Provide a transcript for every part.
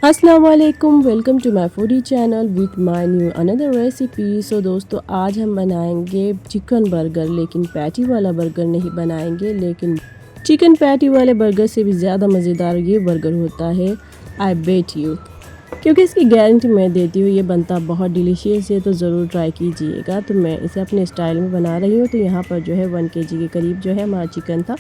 अस्सलाम वालेकुम, welcome to my foodie channel with my new another recipe. So दोस्तों, आज हम बनाएंगे चिकन बर्गर, लेकिन पैटी वाला बर्गर नहीं बनाएंगे। लेकिन चिकन पैटी वाले बर्गर से भी ज़्यादा मज़ेदार ये बर्गर होता है, आई बेट यू, क्योंकि इसकी गारंटी मैं देती हूँ। ये बनता बहुत डिलीशियस है, तो ज़रूर ट्राई कीजिएगा। तो मैं इसे अपने स्टाइल में बना रही हूँ। तो यहाँ पर जो है 1 kg के करीब जो है हमारा चिकन था।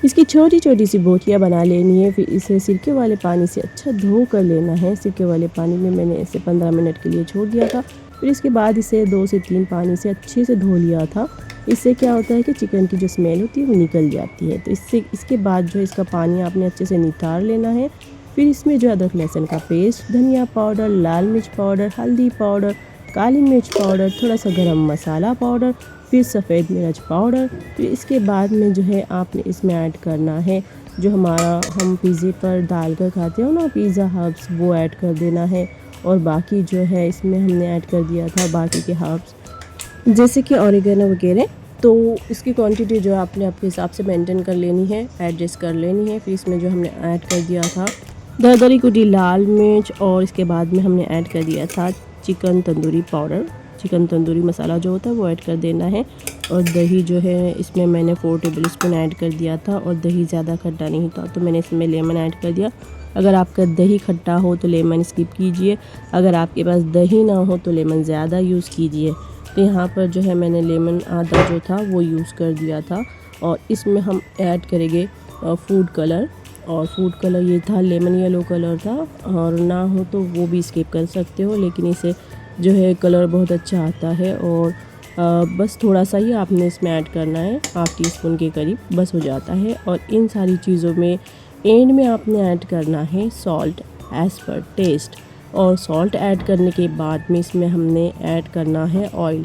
इसकी छोटी छोटी सी बोटियाँ बना लेनी है। फिर इसे सिरके वाले पानी से अच्छा धो कर लेना है। सिरके वाले पानी में मैंने इसे 15 मिनट के लिए छोड़ दिया था। फिर इसके बाद इसे 2 से 3 पानी से अच्छे से धो लिया था। इससे क्या होता है कि चिकन की जो स्मेल होती है वो निकल जाती है। तो इसके बाद जो इसका पानी आपने अच्छे से नितार लेना है। फिर इसमें जो अदरक लहसुन का पेस्ट, धनिया पाउडर, लाल मिर्च पाउडर, हल्दी पाउडर, काली मिर्च पाउडर, थोड़ा सा गरम मसाला पाउडर, फिर सफ़ेद मिर्च पाउडर। फिर इसके बाद में जो है आपने इसमें ऐड करना है जो हमारा हम पिज़्ज़े पर डाल कर खाते हो ना, पिज़्ज़ा हर्ब्स, वो ऐड कर देना है। और बाकी जो है इसमें हमने ऐड कर दिया था बाकी के हर्ब्स जैसे कि ऑरिगेनो वगैरह। तो इसकी क्वांटिटी जो आपने अपने हिसाब से मेंटेन कर लेनी है, एडजस्ट कर लेनी है। फिर इसमें जो हमने ऐड कर दिया था दरदरी कुटी लाल मिर्च, और इसके बाद में हमने ऐड कर दिया था chicken tandoori powder, chicken tandoori masala जो होता है वो ऐड कर देना है। और दही जो है इसमें मैंने 4 टेबल स्पून ऐड कर दिया था। और दही ज़्यादा खट्टा नहीं था तो मैंने इसमें लेमन ऐड कर दिया। अगर आपका दही खट्टा हो तो लेमन स्किप कीजिए, अगर आपके पास दही ना हो तो लेमन ज़्यादा यूज़ कीजिए। तो यहाँ पर जो है मैंने लेमन आधा जो था वो यूज़ कर दिया था। और इसमें हम ऐड करेंगे फूड कलर, और फूड कलर ये था लेमन येलो कलर था। और ना हो तो वो भी स्किप कर सकते हो, लेकिन इसे जो है कलर बहुत अच्छा आता है। और बस थोड़ा सा ही आपने इसमें ऐड करना है, 1/2 टीस्पून के करीब बस हो जाता है। और इन सारी चीज़ों में एंड में आपने ऐड करना है सॉल्ट एज़ पर टेस्ट। और सॉल्ट ऐड करने के बाद में इसमें हमने ऐड करना है ऑयल।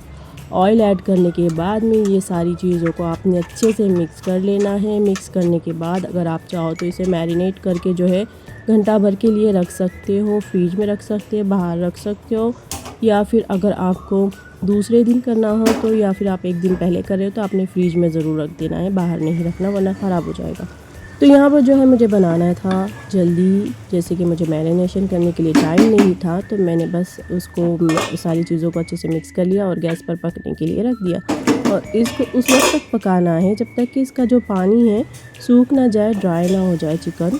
ऑयल ऐड करने के बाद में ये सारी चीज़ों को आपने अच्छे से मिक्स कर लेना है। मिक्स करने के बाद अगर आप चाहो तो इसे मैरिनेट करके जो है घंटा भर के लिए रख सकते हो, फ्रिज में रख सकते हो, बाहर रख सकते हो। या फिर अगर आपको दूसरे दिन करना हो तो, या फिर आप 1 दिन पहले कर रहे हो तो आपने फ्रिज में ज़रूर रख देना है, बाहर नहीं रखना वरना ख़राब हो जाएगा। तो यहाँ पर जो है मुझे बनाना था जल्दी, जैसे कि मुझे मैरिनेशन करने के लिए टाइम नहीं था, तो मैंने बस उसको सारी चीज़ों को अच्छे से मिक्स कर लिया और गैस पर पकने के लिए रख दिया। और इसको उस वक्त तक पकाना है जब तक कि इसका जो पानी है सूख ना जाए, ड्राई ना हो जाए चिकन।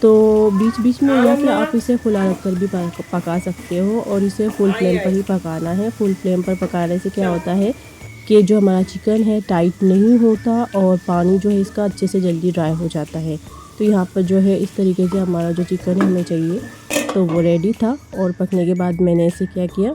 तो बीच बीच में या फिर आप इसे खुला रख कर भी पका सकते हो। और इसे फुल फ्लेम पर ही पकाना है। फुल फ्लेम पर पकाने से क्या होता है कि जो हमारा चिकन है टाइट नहीं होता और पानी जो है इसका अच्छे से जल्दी ड्राई हो जाता है। तो यहाँ पर जो है इस तरीके से हमारा जो चिकन हमें चाहिए तो वो रेडी था। और पकने के बाद मैंने इसे क्या किया,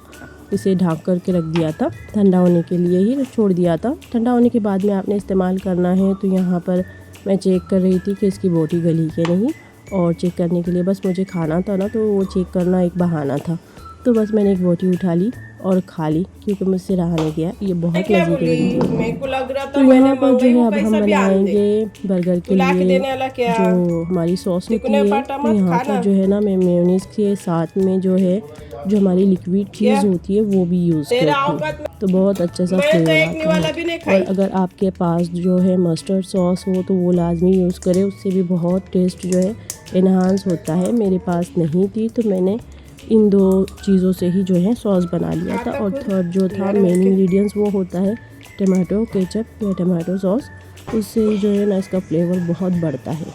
इसे ढक कर के रख दिया था, ठंडा होने के लिए ही छोड़ दिया था। ठंडा होने के बाद में आपने इस्तेमाल करना है। तो यहाँ पर मैं चेक कर रही थी कि इसकी बोटी गली के नहीं, और चेक करने के लिए बस मुझे खाना था ना, तो वो चेक करना एक बहाना था। तो बस मैंने एक बोटी उठा ली और खा ली, क्योंकि मुझसे रहा नहीं गया। ये बहुत मज़े की बनी थी। तो यहाँ पर जो है अब हम बनाएंगे बर्गर के लिए जो हमारी सॉस होती है। तो यहाँ पर जो है ना मैं मेयोनीज़ के साथ में जो है जो हमारी लिक्विड चीज़ होती है वो भी यूज़ करती हूँ, तो बहुत अच्छा सा फ्लेवर आता है। और अगर आपके पास जो है मस्टर्ड सॉस हो तो वो लाजमी यूज़ करें, उससे भी बहुत टेस्ट जो है इन्हांस होता है। मेरे पास नहीं थी तो मैंने इन 2 चीज़ों से ही जो है सॉस बना लिया था। और थर्ड जो था मेन इंग्रेडिएंट्स वो होता है टमाटो केचप या टमाटो सॉस। उससे जो है ना इसका फ्लेवर बहुत बढ़ता है।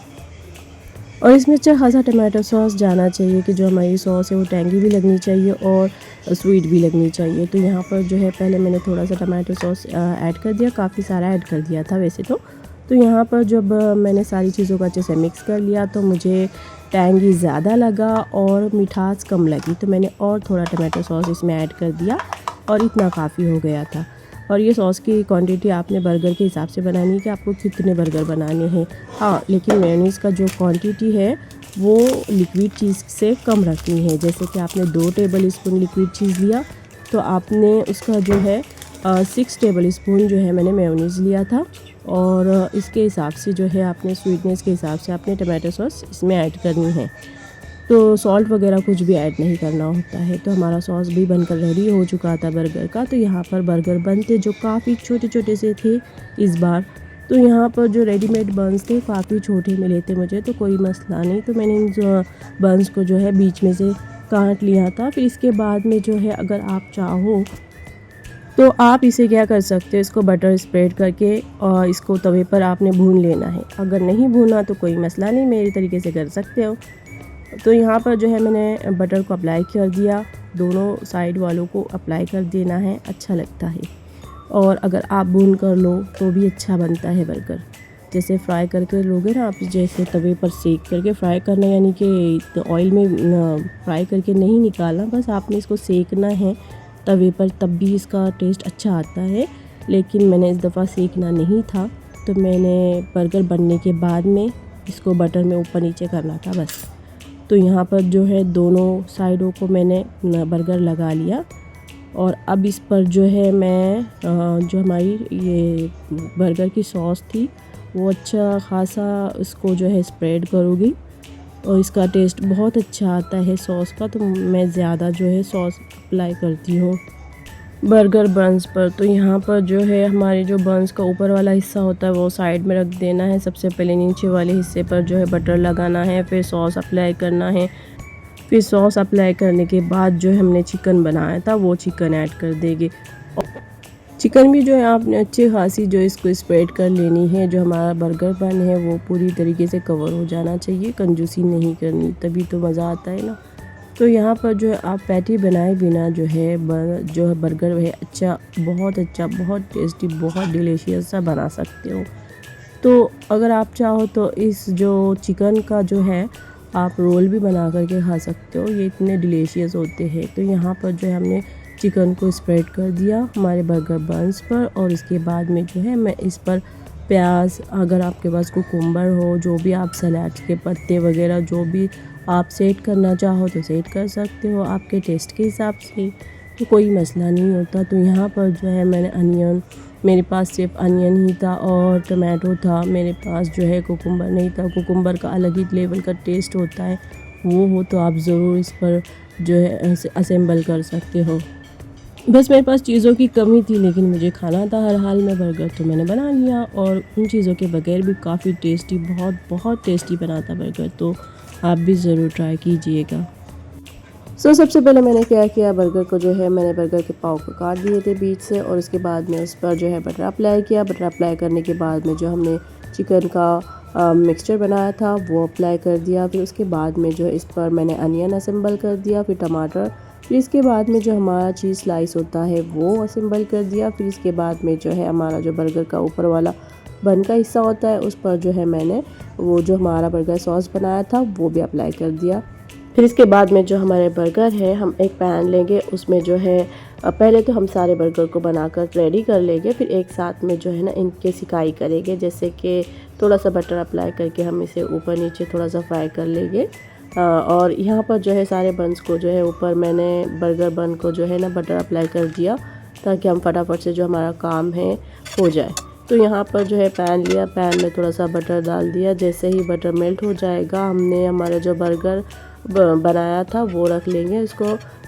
और इसमें अच्छा खासा टमाटो सॉस जाना चाहिए कि जो हमारी सॉस है वो टैंगी भी लगनी चाहिए और स्वीट भी लगनी चाहिए। तो यहाँ पर जो है पहले मैंने थोड़ा सा टमाटो सॉस ऐड कर दिया, काफ़ी सारा ऐड कर दिया था वैसे तो यहाँ पर जब मैंने सारी चीज़ों को अच्छे से मिक्स कर लिया तो मुझे टैंगी ज़्यादा लगा और मिठास कम लगी। तो मैंने और थोड़ा टमाटो सॉस इसमें ऐड कर दिया और इतना काफ़ी हो गया था। और ये सॉस की क्वांटिटी आपने बर्गर के हिसाब से बनानी है कि आपको कितने बर्गर बनाने हैं। हाँ, लेकिन मेयोनीज़ का जो क्वांटिटी है वो लिक्विड चीज़ से कम रखनी है। जैसे कि आपने 2 टेबल स्पून लिक्विड चीज़ लिया तो आपने उसका जो है 6 टेबल स्पून जो है मैंने मेयोनीज़ लिया था। और इसके हिसाब से जो है आपने स्वीटनेस के हिसाब से आपने टमाटो सॉस इसमें ऐड करनी है। तो सॉल्ट वगैरह कुछ भी ऐड नहीं करना होता है। तो हमारा सॉस भी बनकर रेडी हो चुका था बर्गर का। तो यहाँ पर बर्गर बनते जो काफ़ी छोटे छोटे से थे इस बार, तो यहाँ पर जो रेडीमेड बंस थे काफ़ी छोटे मिले थे मुझे, तो कोई मसला नहीं। तो मैंने इन बंस को जो है बीच में से काट लिया था। फिर इसके बाद में जो है अगर आप चाहो तो आप इसे क्या कर सकते हो, इसको बटर स्प्रेड करके और इसको तवे पर आपने भून लेना है। अगर नहीं भूना तो कोई मसला नहीं, मेरे तरीके से कर सकते हो। तो यहाँ पर जो है मैंने बटर को अप्लाई कर दिया, दोनों साइड वालों को अप्लाई कर देना है, अच्छा लगता है। और अगर आप भून कर लो तो भी अच्छा बनता है बर्गर। जैसे फ्राई करके लोगे ना आप, जैसे तवे पर सेक करके फ्राई करना, यानी कि ऑयल में फ्राई करके नहीं निकालना, बस आपने इसको सेकना है तवे पर, तब भी इसका टेस्ट अच्छा आता है। लेकिन मैंने इस दफ़ा सेकना नहीं था, तो मैंने बर्गर बनने के बाद में इसको बटर में ऊपर नीचे करना था बस। तो यहाँ पर जो है दोनों साइडों को मैंने बर्गर लगा लिया और अब इस पर जो है मैं जो हमारी ये बर्गर की सॉस थी वो अच्छा खासा इसको जो है स्प्रेड करूँगी और इसका टेस्ट बहुत अच्छा आता है सॉस का, तो मैं ज़्यादा जो है सॉस अप्लाई करती हूँ बर्गर बंस पर। तो यहाँ पर जो है हमारे जो बंस का ऊपर वाला हिस्सा होता है वो साइड में रख देना है। सबसे पहले नीचे वाले हिस्से पर जो है बटर लगाना है, फिर सॉस अप्लाई करना है। फिर सॉस अप्लाई करने के बाद जो हमने चिकन बनाया था वो चिकन ऐड कर देंगे। चिकन भी जो है आपने अच्छी खासी जो इसको स्प्रेड कर लेनी है। जो हमारा बर्गर बन है वो पूरी तरीके से कवर हो जाना चाहिए, कंजूसी नहीं करनी, तभी तो मज़ा आता है ना। तो यहाँ पर जो है आप पैटी बनाए बिना जो है बर्गर है अच्छा, बहुत टेस्टी, बहुत डिलीशियस सा बना सकते हो। तो अगर आप चाहो तो इस जो चिकन का जो है आप रोल भी बना करके खा सकते हो, ये इतने डिलीशियस होते हैं। तो यहाँ पर जो है हमने चिकन को स्प्रेड कर दिया हमारे बर्गर बंस पर और इसके बाद में जो है मैं इस पर प्याज, अगर आपके पास कुकुम्बर हो, जो भी आप सलाद के पत्ते वगैरह जो भी आप सेट करना चाहो तो सेट कर सकते हो आपके टेस्ट के हिसाब से, तो कोई मसला नहीं होता। तो यहाँ पर जो है मैंने अनियन, मेरे पास सिर्फ अनियन ही था और टमाटो था, मेरे पास जो है कुकुम्बर नहीं था। कुकुम्बर का अलग ही लेवल का टेस्ट होता है, वो हो तो आप ज़रूर इस पर जो है असेंबल कर सकते हो। बस मेरे पास चीज़ों की कमी थी, लेकिन मुझे खाना था हर हाल में बर्गर, तो मैंने बना लिया। और उन चीज़ों के बगैर भी काफ़ी टेस्टी, बहुत टेस्टी बना था बर्गर, तो आप भी ज़रूर ट्राई कीजिएगा। सबसे पहले मैंने क्या किया, बर्गर को जो है मैंने बर्गर के पाव को काट दिए थे बीच से और उसके बाद में उस पर जो है बटर अप्लाई किया। बटर अप्लाई करने के बाद में जो हमने चिकन का मिक्सचर बनाया था वो अप्लाई कर दिया। फिर उसके बाद में जो है इस पर मैंने अनियन असेंबल कर दिया, फिर टमाटर, फिर इसके बाद में जो हमारा चीज़ स्लाइस होता है वो असेंबल कर दिया। फिर इसके बाद में जो है हमारा जो बर्गर का ऊपर वाला बन का हिस्सा होता है उस पर जो है मैंने वो जो हमारा बर्गर सॉस बनाया था वो भी अप्लाई कर दिया। फिर इसके बाद में जो हमारे बर्गर है, हम एक पैन लेंगे, उसमें जो है पहले तो हम सारे बर्गर को बनाकर रेडी कर लेंगे, फिर एक साथ में जो है ना इनके सिकाई करेंगे। जैसे कि थोड़ा सा बटर अप्लाई करके हम इसे ऊपर नीचे थोड़ा सा फ्राई कर लेंगे। और यहाँ पर जो है सारे बंस को जो है ऊपर मैंने बर्गर बन को जो है ना बटर अप्लाई कर दिया, ताकि हम फटाफट से जो हमारा काम है हो जाए। तो यहाँ पर जो है पैन लिया, पैन में थोड़ा सा बटर डाल दिया। जैसे ही बटर मेल्ट हो जाएगा, हमने हमारा जो बर्गर बनाया था वो रख लेंगे, उसको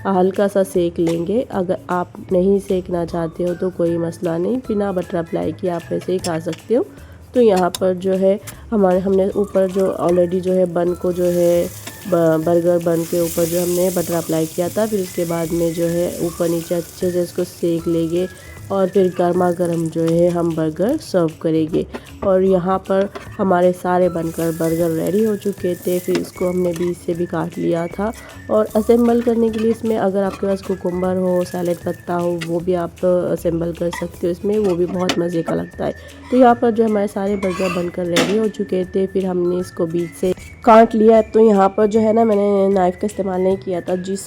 हल्का सा सेक लेंगे। अगर आप नहीं सेकना चाहते हो तो कोई मसला नहीं, बिना बटर अप्लाई किए आप ऐसे ही खा सकते हो। तो यहाँ पर जो है हमने ऊपर जो ऑलरेडी जो है बन को जो है बर्गर बन के ऊपर जो हमने बटर अप्लाई किया था, फिर उसके बाद में जो है ऊपर नीचे अच्छे से इसको सेक लेंगे और फिर गर्मा गर्म जो है हम बर्गर सर्व करेंगे। और यहाँ पर हमारे सारे बनकर बर्गर रेडी हो चुके थे। फिर इसको हमने बीच से भी काट लिया था और असेंबल करने के लिए इसमें अगर आपके पास कुकुम्बर हो, सैलेड पत्ता हो, वो भी आप असेंबल कर सकते हो इसमें, वो भी बहुत मज़े का लगता है। तो यहाँ पर जो हमारे सारे बर्गर बनकर रेडी हो चुके थे, फिर हमने इसको बीच से काट लिया। तो यहाँ पर जो है ना मैंने नाइफ़ का इस्तेमाल नहीं किया था, जिस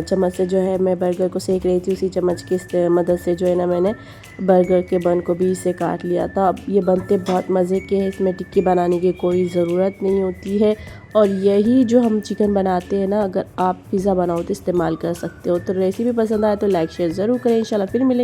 चम्मच से जो है मैं बर्गर को सेक रही थी उसी चम्मच की मदद से जो है ना मैंने बर्गर के बन को बीच से काट लिया था। अब ये बनते बहुत मज़े के हैं, इसमें टिक्की बनाने की कोई ज़रूरत नहीं होती है। और यही जो हम चिकन बनाते हैं ना, अगर आप पिज़्ज़ा बनाओ तो इस्तेमाल कर सकते हो। तो रेसिपी पसंद आए तो लाइक शेयर ज़रूर करें। इंशाल्लाह फिर मिलेंगे।